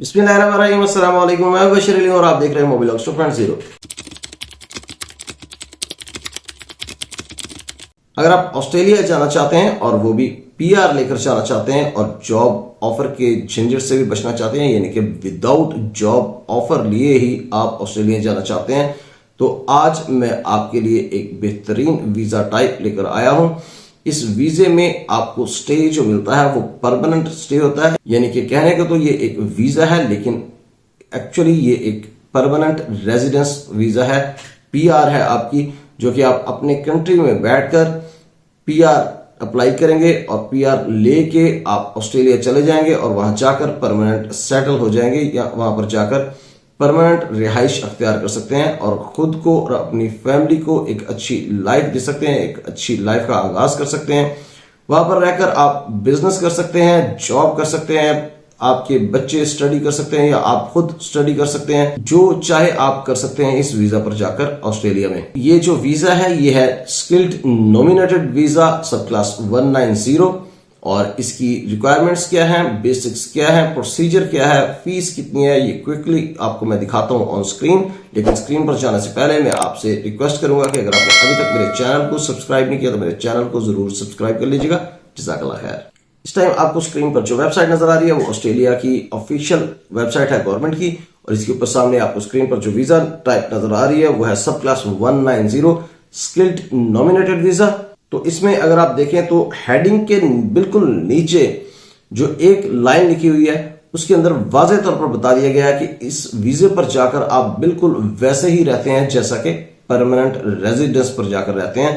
बिस्मिल्लाहिर्रहमानिर्रहीम, अस्सलाम वालेकुम। मैं बशीर अली और आप देख रहे हैं मोबिलॉग्स 2.0। अगर आप ऑस्ट्रेलिया जाना चाहते हैं और वो भी पीआर लेकर जाना चाहते हैं और जॉब ऑफर के झंझट से भी बचना चाहते हैं, यानी कि विदाउट जॉब ऑफर लिए ही आप ऑस्ट्रेलिया जाना चाहते हैं, तो आज मैं आपके लिए एक बेहतरीन वीजा टाइप लेकर आया हूं। इस वीजे में आपको स्टे जो मिलता है वो परमानेंट स्टे होता है, यानी कि कहने का तो ये एक वीजा है, लेकिन एक्चुअली ये एक परमानेंट रेजिडेंस वीजा है। पीआर है आपकी, जो कि आप अपने कंट्री में बैठकर पीआर अप्लाई करेंगे और पीआर लेके आप ऑस्ट्रेलिया चले जाएंगे और वहां जाकर परमानेंट सेटल हो जाएंगे, या वहां पर जाकर परमानेंट रिहाइश अख्तियार कर सकते हैं और खुद को और अपनी फैमिली को एक अच्छी लाइफ दे सकते हैं, एक अच्छी लाइफ का आगाज कर सकते हैं। वहां पर रहकर आप बिजनेस कर सकते हैं, जॉब कर सकते हैं, आपके बच्चे स्टडी कर सकते हैं या आप खुद स्टडी कर सकते हैं। जो चाहे आप कर सकते हैं इस वीजा पर जाकर ऑस्ट्रेलिया में। ये जो वीजा है ये है स्किल्ड नॉमिनेटेड वीजा सब क्लास 190 और इसकी रिक्वायरमेंट्स क्या हैं, बेसिक्स क्या है, प्रोसीजर क्या है, फीस कितनी है, ये क्विकली आपको मैं दिखाता हूं ऑन स्क्रीन। लेकिन स्क्रीन पर जाने से पहले मैं आपसे रिक्वेस्ट करूंगा कि अगर आपने अभी तक मेरे चैनल को सब्सक्राइब नहीं किया तो मेरे चैनल को जरूर सब्सक्राइब कर लीजिएगा। जज़ाकल्लाह खैर। इस टाइम आपको स्क्रीन पर जो वेबसाइट नजर आ रही है वो ऑस्ट्रेलिया की ऑफिशियल वेबसाइट है गवर्नमेंट की, और इसके ऊपर सामने आपको स्क्रीन पर जो वीजा टाइप नजर आ रही है वो है सब क्लास 190 स्किल्ड नॉमिनेटेड वीजा। तो इसमें अगर आप देखें तो हेडिंग के बिल्कुल नीचे जो एक लाइन लिखी हुई है उसके अंदर वाज़ेह तौर पर बता दिया गया है कि इस वीजे पर जाकर आप बिल्कुल वैसे ही रहते हैं जैसा कि परमानेंट रेजिडेंस पर जाकर रहते हैं।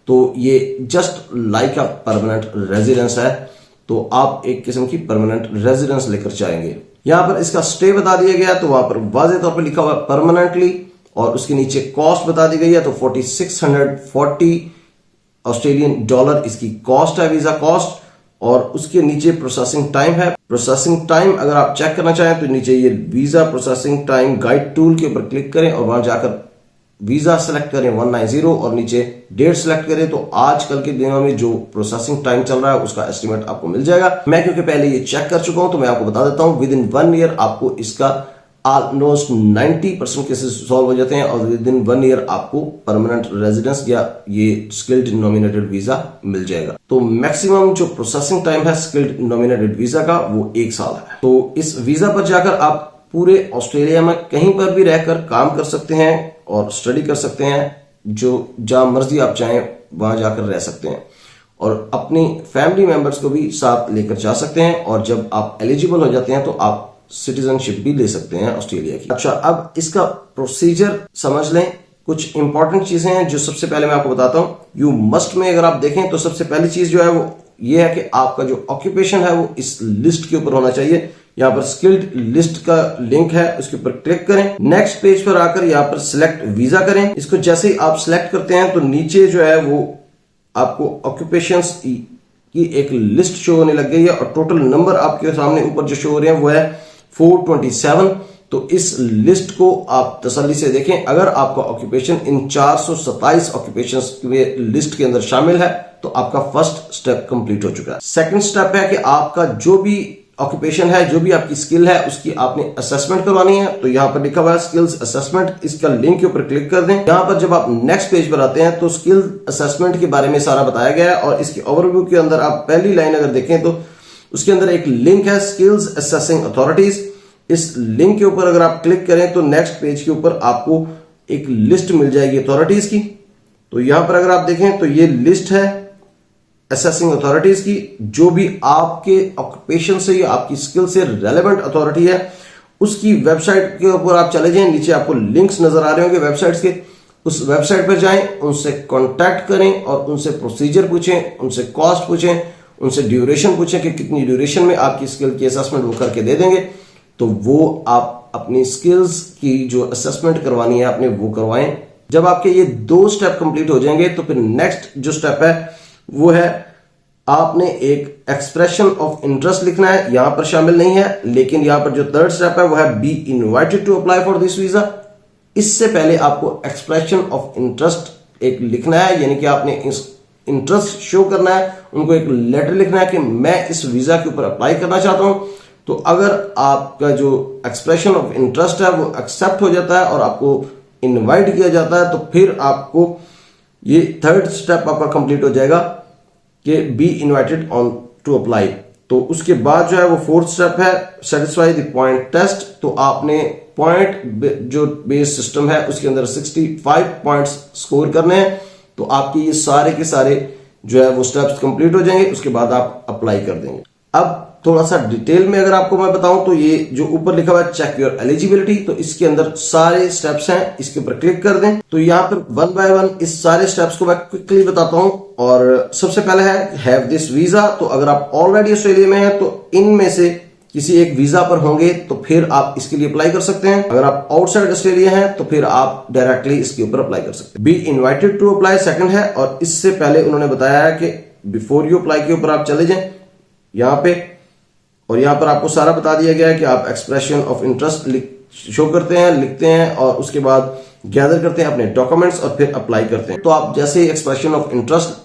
तो ये just like a permanent residence है, तो आप एक किस्म की परमानेंट रेजिडेंस लेकर जाएंगे। यहां पर इसका स्टे बता दिया गया, तो वहां पर वाज़ेह तौर पर लिखा हुआ परमानेंटली, और उसके नीचे कॉस्ट बता दी गई है। तो 4640 ऑस्ट्रेलियन डॉलर इसकी कॉस्ट है, वीजा कॉस्ट। और उसके नीचे प्रोसेसिंग टाइम है। प्रोसेसिंग टाइम अगर आप चेक करना चाहें तो नीचे ये visa processing time guide tool के ऊपर क्लिक करें और वहां जाकर वीजा सेलेक्ट करें 190 और नीचे डेट सेलेक्ट करें, तो आजकल के दिनों में जो प्रोसेसिंग टाइम चल रहा है उसका एस्टिमेट आपको मिल जाएगा। मैं क्योंकि पहले ये चेक कर चुका हूं तो मैं आपको बता देता हूं, विद इन 1 ईयर आपको इसका ऑलमोस्ट 90% केसेस सॉल्व हो जाते हैं और विद इन 1 ईयर आपको परमानेंट रेजिडेंस या ये स्किल्ड नॉमिनेटेड वीजा मिल जाएगा। तो मैक्सिमम जो प्रोसेसिंग टाइम है स्किल्ड नॉमिनेटेड वीजा का वो 1 साल है। तो इस वीजा पर जाकर आप पूरे ऑस्ट्रेलिया में कहीं पर भी रहकर काम कर सकते हैं और स्टडी कर सकते हैं, जो जहां मर्जी आप चाहें वहां जाकर रह सकते हैं और अपनी फैमिली मेंबर्स को भी साथ लेकर जा सकते हैं। और जब आप एलिजिबल हो जाते हैं तो आप सिटीजनशिप भी ले सकते हैं ऑस्ट्रेलिया की। अच्छा, अब इसका प्रोसीजर समझ लें। कुछ इंपॉर्टेंट चीजें हैं जो सबसे पहले मैं आपको बताता हूं। यू मस्ट में अगर आप देखें तो सबसे पहली चीज जो है वो ये है कि आपका जो ऑक्यूपेशन है वो इस लिस्ट के ऊपर होना चाहिए। यहाँ पर स्किल्ड लिस्ट का लिंक है, उसके ऊपर क्लिक करें। नेक्स्ट पेज पर आकर यहाँ पर सिलेक्ट वीजा करें। इसको जैसे ही आप सिलेक्ट करते हैं तो नीचे जो है वो आपको ऑक्यूपेशंस की एक लिस्ट शो होने लग गई है और टोटल नंबर आपके सामने ऊपर जो शो हो रहे हैं वो है 427। तो इस लिस्ट को आप तसल्ली से देखें। अगर आपका ऑक्यूपेशन इन 427 ऑक्यूपेशन लिस्ट के अंदर शामिल है तो आपका फर्स्ट स्टेप कंप्लीट हो चुका है। सेकंड स्टेप है कि आपका जो भी ऑक्यूपेशन है, जो भी आपकी स्किल है, उसकी आपने असेसमेंट करवानी है। तो यहां पर लिखा हुआ है स्किल्स असेसमेंट, इसका लिंक के ऊपर क्लिक कर दें। यहां पर जब आप नेक्स्ट पेज पर आते हैं तो स्किल्स असेसमेंट के बारे में सारा बताया गया है और इसके ओवरव्यू के अंदर आप पहली लाइन अगर देखें तो उसके अंदर एक लिंक है स्किल्स असेसिंग अथॉरिटीज। इस लिंक के ऊपर अगर आप क्लिक करें तो नेक्स्ट पेज के ऊपर आपको एक लिस्ट मिल जाएगी अथॉरिटीज की। तो यहां पर अगर आप देखें तो ये लिस्ट है असेसिंग अथॉरिटीज की, जो भी आपके ऑक्यूपेशन से या आपकी स्किल से रेलेवेंट अथॉरिटी है उसकी वेबसाइट के ऊपर आप चले जाएं। नीचे आपको लिंक्स नजर आ रहे होंगे वेबसाइट्स के, उस वेबसाइट पर जाएं, उनसे कांटेक्ट करें और उनसे प्रोसीजर पूछें, उनसे कॉस्ट पूछें, उनसे ड्यूरेशन पूछें कि कितनी ड्यूरेशन में आपकी स्किल की असेसमेंट वो करके दे देंगे। तो वो आप अपनी स्किल्स की जो असेसमेंट करवानी है आपने वो करवाएं। जब आपके ये 2 स्टेप कंप्लीट हो जाएंगे तो फिर नेक्स्ट जो स्टेप है वो है आपने एक एक्सप्रेशन ऑफ इंटरेस्ट लिखना है। यहां पर शामिल नहीं है, लेकिन यहां पर जो थर्ड स्टेप है वो है be invited to apply for this visa. इससे पहले आपको एक्सप्रेशन ऑफ इंटरेस्ट एक लिखना है, यानी कि आपने इस इंटरेस्ट शो करना है, उनको एक लेटर लिखना है कि मैं इस वीजा के ऊपर अप्लाई करना चाहता हूं। तो अगर आपका जो एक्सप्रेशन ऑफ इंटरेस्ट है वो एक्सेप्ट हो जाता है और आपको इनवाइट किया जाता है, तो फिर आपको ये थर्ड स्टेप आपका कंप्लीट हो जाएगा कि be invited on to apply. तो उसके बाद जो है वो फोर्थ स्टेप है सेटिस्फाई द पॉइंट टेस्ट। तो आपने पॉइंट जो बेस सिस्टम है उसके अंदर 65 पॉइंट्स स्कोर करने हैं। तो आपके ये सारे के सारे जो है वो स्टेप्स कंप्लीट हो जाएंगे, उसके बाद आप अप्लाई कर देंगे। अब थोड़ा सा डिटेल में अगर आपको मैं बताऊं तो ये जो ऊपर लिखा हुआ है चेक योर एलिजिबिलिटी, तो इसके अंदर सारे स्टेप्स हैं, इसके ऊपर क्लिक कर दें। तो यहाँ पर वन बाय वन इस सारे स्टेप्स को मैं क्विकली बताता हूं। और सबसे पहले है हैव दिस वीजा। तो अगर आप ऑलरेडी ऑस्ट्रेलिया में हैं तो इनमें से किसी एक वीजा पर होंगे तो फिर आप इसके लिए अप्लाई कर सकते हैं। अगर आप आउटसाइड ऑस्ट्रेलिया हैं तो फिर आप डायरेक्टली इसके ऊपर अप्लाई कर सकते हैं। Be invited to apply second है, और इससे पहले उन्होंने बताया है कि बिफोर यू अप्लाई के ऊपर आप चले जाएं यहाँ पे, और यहाँ पर आपको सारा बता दिया गया है कि आप एक्सप्रेशन ऑफ इंटरेस्ट शो करते हैं, लिखते हैं और उसके बाद गैदर करते हैं अपने डॉक्यूमेंट्स और फिर अप्लाई करते हैं। तो आप जैसे ही एक्सप्रेशन ऑफ इंटरेस्ट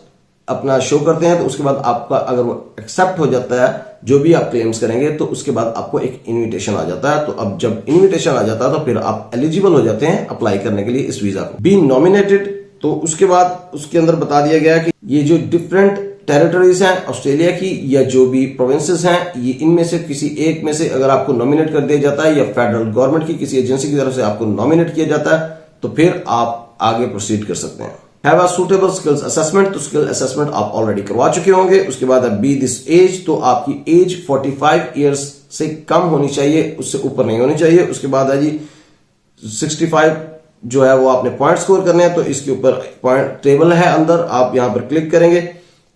अपना शो करते हैं तो उसके बाद आपका अगर वो एक्सेप्ट हो जाता है जो भी आप क्लेम्स करेंगे, तो उसके बाद आपको एक इनविटेशन आ जाता है। तो अब जब इनविटेशन आ जाता है तो फिर आप एलिजिबल हो जाते हैं अप्लाई करने के लिए इस वीजा को। बी नॉमिनेटेड, तो उसके बाद उसके अंदर बता दिया गया कि ये जो डिफरेंट टेरिटरीज हैं ऑस्ट्रेलिया की या जो भी प्रोविंसेस हैं, ये इनमें से किसी एक में से अगर आपको नॉमिनेट कर दिया जाता है या फेडरल गवर्नमेंट की किसी एजेंसी की तरफ से आपको नॉमिनेट किया जाता है तो फिर आप आगे प्रोसीड कर सकते हैं। Have a suitable skills assessment, तो स्किल असेसमेंट आप ऑलरेडी करवा चुके होंगे। उसके बाद बी दिस एज, तो आपकी एज 45 ईयर्स से कम होनी चाहिए, उससे ऊपर नहीं होनी चाहिए। उसके बाद है जी 65 जो है वो आपने पॉइंट स्कोर करने हैं, तो इसके ऊपर पॉइंट टेबल है अंदर, आप यहां पर क्लिक करेंगे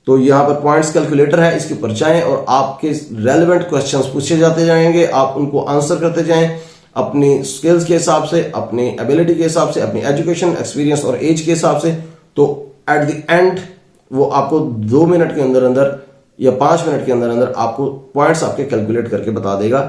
तो यहां पर पॉइंट्स कैलकुलेटर है, इसके ऊपर जाएं और आपके रेलेवेंट क्वेश्चंस पूछे जाते जाएंगे, आप उनको आंसर करते जाएं अपनी स्किल्स के हिसाब से, अपनी एबिलिटी के हिसाब से, अपनी एजुकेशन एक्सपीरियंस और एज के हिसाब से। तो एट द एंड वो आपको 2 मिनट के अंदर अंदर या 5 मिनट के अंदर अंदर आपको पॉइंट्स आपके कैलकुलेट करके बता देगा,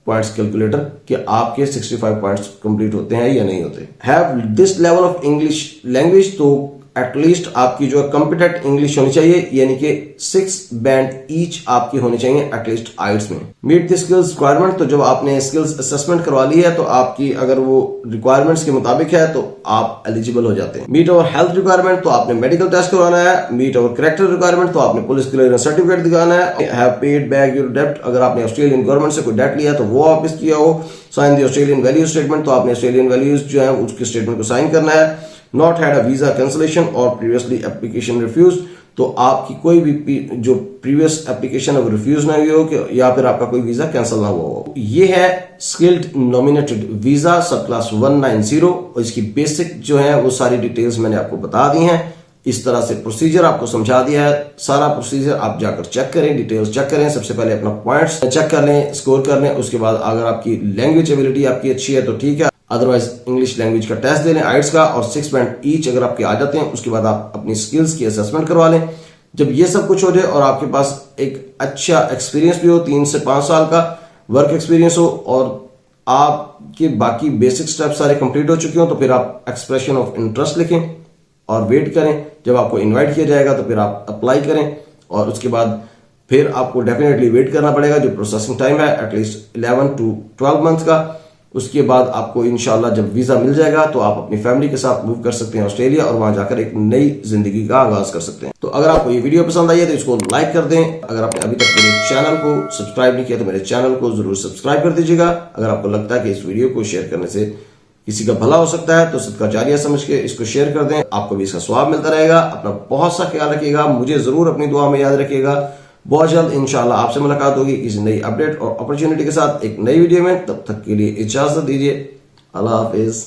पॉइंट्स कैलकुलेटर, कि आपके 65 पॉइंट्स कंप्लीट होते हैं या नहीं होते। Have this level of English language, तो एटलीस्ट आपकी जो कॉम्पिटेंट इंग्लिश होनी चाहिए, यानी कि 6 बैंड ईच आपकी होनी चाहिए एटलीस्ट आइल्स में। मीट द स्किल्स रिक्वायरमेंट, तो जब आपने स्किल्स असेसमेंट करवा ली है तो आपकी अगर वो रिक्वायरमेंट्स के मुताबिक है तो आप एलिजिबल हो जाते हैं। मीट अवर हेल्थ रिक्वायरमेंट, तो आपने मेडिकल टेस्ट करवाना है। मीट अवर कैरेक्टर रिक्वायरमेंट, तो आपने पुलिस क्लियरेंस सर्टिफिकेट दिखाना है। हैव पेड बैक योर डेब्ट, अगर आपने ऑस्ट्रेलियन गवर्नमेंट से कोई डेट लिया है तो वो वापस किया हो। Sign the Australian value statement, तो आपने ऑस्ट्रेलियन वैल्यूज जो है उसके स्टेटमेंट को साइन करना है। Not had a visa cancellation और प्रीवियसली एप्लीकेशन रिफ्यूज, तो आपकी कोई भी जो प्रीवियस एप्लीकेशन है रिफ्यूज ना हुई हो कि या फिर आपका कोई वीजा कैंसिल ना हुआ हो। ये है स्किल्ड नॉमिनेटेड वीजा सब क्लास 190, और इसकी बेसिक जो है वो सारी डिटेल्स मैंने आपको बता दी हैं। इस तरह से प्रोसीजर आपको समझा दिया है। सारा प्रोसीजर आप जाकर चेक करें, डिटेल्स चेक करें। सबसे पहले अपना पॉइंट्स चेक कर लें, स्कोर कर लें। उसके बाद अगर आपकी लैंग्वेज एबिलिटी आपकी अच्छी है तो ठीक है, अदरवाइज इंग्लिश लैंग्वेज का टेस्ट दे लें आइट्स का, और 6 बैंड ईच अगर आपके आ जाते हैं उसके बाद आप अपनी स्किल्स की असेसमेंट करवा लें। जब ये सब कुछ हो जाए और आपके पास एक अच्छा एक्सपीरियंस भी हो, 3 से 5 साल का वर्क एक्सपीरियंस हो, और आपके बाकी बेसिक स्टेप सारे कंप्लीट हो चुके हो, तो फिर आप एक्सप्रेशन ऑफ इंटरेस्ट लिखें और वेट करें। जब आपको इन्वाइट किया जाएगा तो फिर आप अप्लाई करें, और उसके बाद फिर आपको डेफिनेटली वेट करना पड़ेगा। जो प्रोसेसिंग टाइम है एटलीस्ट 11 to 12 मंथ का। उसके बाद आपको इंशाल्लाह जब वीजा मिल जाएगा तो आप अपनी फैमिली के साथ मूव कर सकते हैं ऑस्ट्रेलिया, और वहां जाकर एक नई जिंदगी का आगाज कर सकते हैं। तो अगर आपको ये वीडियो पसंद आई है तो इसको लाइक कर दें। अगर आपने अभी तक मेरे चैनल को सब्सक्राइब नहीं किया तो मेरे चैनल को जरूर सब्सक्राइब कर दीजिएगा। अगर आपको लगता है कि इस वीडियो को शेयर करने से किसी का भला हो सकता है तो सदका जारिया समझ के इसको शेयर कर दें, आपको भी इसका स्वाब मिलता रहेगा। अपना बहुत सा ख्याल रखिएगा, मुझे जरूर अपनी दुआ में याद रखिएगा। बहुत जल्द इंशाल्लाह आपसे मुलाकात होगी किसी नई अपडेट और अपॉर्चुनिटी के साथ एक नई वीडियो में। तब तक के लिए इजाजत दीजिए, अल्लाह हाफिज।